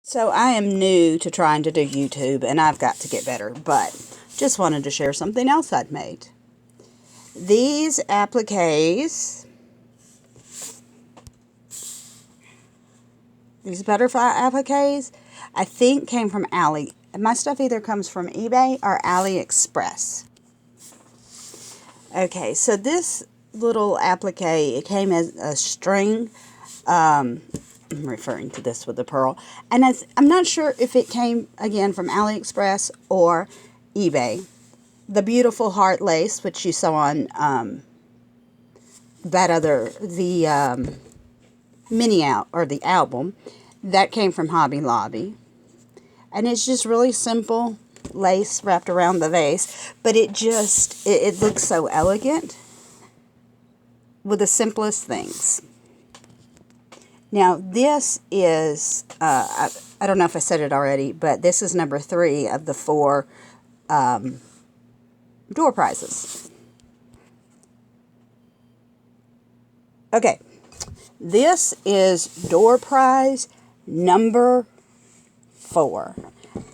So I am new to trying to do YouTube and I've got to get better, but just wanted to share something else I'd made. These appliques, these butterfly appliques, I think came from Ali. My stuff either comes from eBay or AliExpress. Okay, so this little applique, it came as a string. I'm referring to this with the pearl. And I'm not sure if it came, again, from AliExpress or eBay. The beautiful heart lace, which you saw on the mini out or the album, that came from Hobby Lobby. And it's just really simple lace wrapped around the vase, but it looks so elegant with the simplest things. Now, this is, I don't know if I said it already, but this is number 3 of the 4 door prizes. Okay, this is door prize number 4,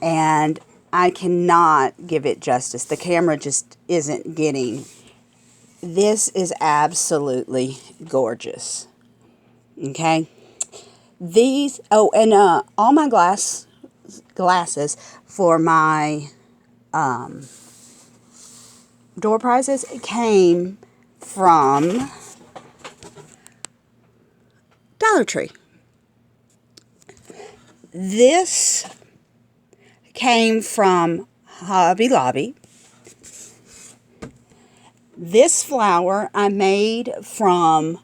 and I cannot give it justice. The camera just isn't getting. This is absolutely gorgeous. Okay. These, and all my glasses for my door prizes came from Dollar Tree. This came from Hobby Lobby. This flower I made from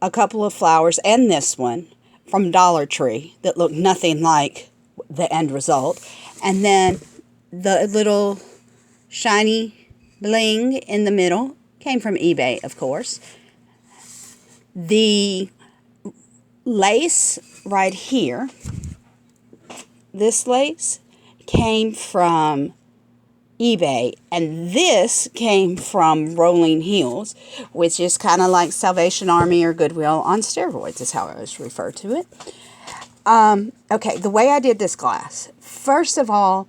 a couple of flowers, and this one from Dollar Tree that looked nothing like the end result. And then the little shiny bling in the middle came from eBay, of course. The lace right here, this lace, came from eBay, and this came from Rolling Hills, which is kind of like Salvation Army or Goodwill on steroids, is how I always refer to it. Okay, the way I did this glass. First of all,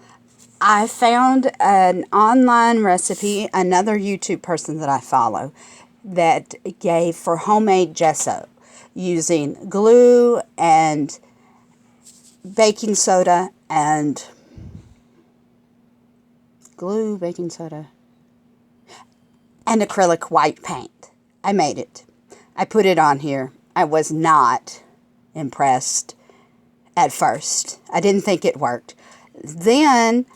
I found an online recipe, another YouTube person that I follow, that gave for homemade gesso using glue and baking soda and and acrylic white paint. I made it. I put it on here. I was not impressed at first. I didn't think it worked. Then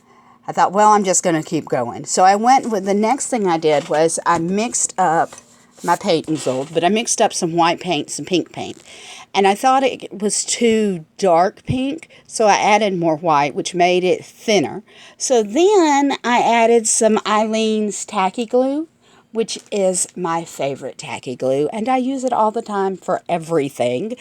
I thought, well, I'm just going to keep going. So I went with the next thing I did was I mixed up my paint's old, but I mixed up some white paint, some pink paint. And I thought it was too dark pink, so I added more white, which made it thinner. So then I added some Eileen's tacky glue, which is my favorite tacky glue, and I use it all the time for everything.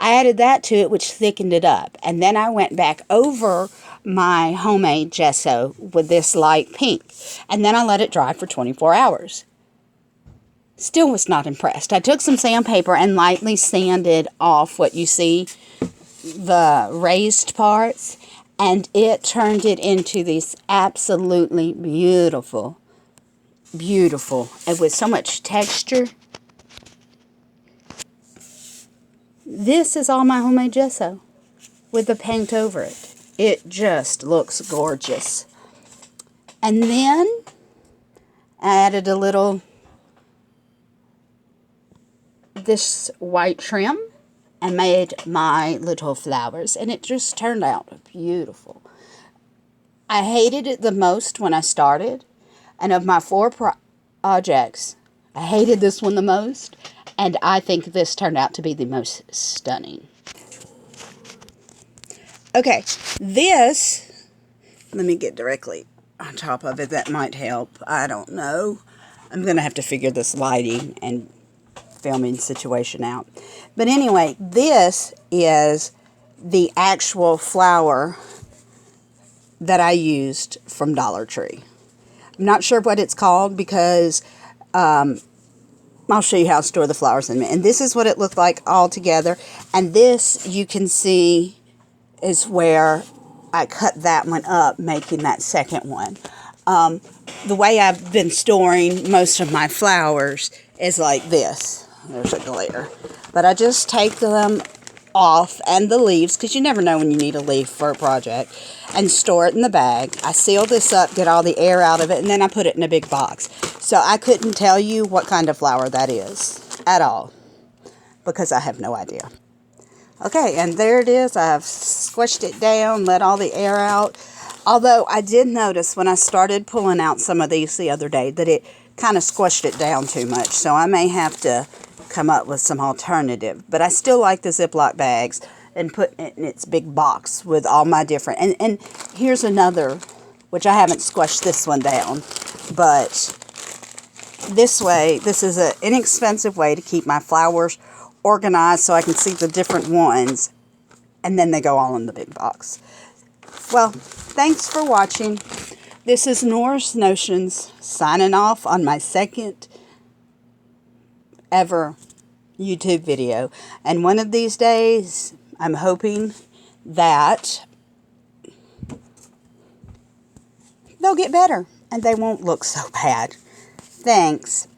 I added that to it, which thickened it up. And then I went back over my homemade gesso with this light pink. And then I let it dry for 24 hours. Still was not impressed. I took some sandpaper and lightly sanded off what you see, the raised parts, and it turned it into these absolutely beautiful, beautiful, and with so much texture. This is all my homemade gesso with the paint over it. It just looks gorgeous. And then I added a little this white trim and made my little flowers, and it just turned out beautiful. I hated it the most when I started, and of my 4 projects, I hated this one the most, and I think this turned out to be the most stunning. Okay, this, let me get directly on top of it. That might help. I don't know. I'm going to have to figure this lighting and filming situation out. But anyway, this is the actual flower that I used from Dollar Tree. I'm not sure what it's called because I'll show you how to store the flowers in a minute. And this is what it looked like all together. And this, you can see is where I cut that one up, making that second one. The way I've been storing most of my flowers is like this. There's a glare. But I just take them off, and the leaves, because you never know when you need a leaf for a project, and store it in the bag. I seal this up, get all the air out of it, and then I put it in a big box. So I couldn't tell you what kind of flower that is at all, because I have no idea. Okay, and there it is. I've squished it down, let all the air out. Although I did notice when I started pulling out some of these the other day that it kind of squished it down too much. So I may have to come up with some alternative. But I still like the Ziploc bags and put it in its big box with all my different. And here's another, which I haven't squished this one down. But this way, this is an inexpensive way to keep my flowers organized so I can see the different ones. And then they go all in the big box. Well, thanks for watching. This is Norse Notions signing off on my second ever YouTube video. And one of these days, I'm hoping that they'll get better and they won't look so bad. Thanks.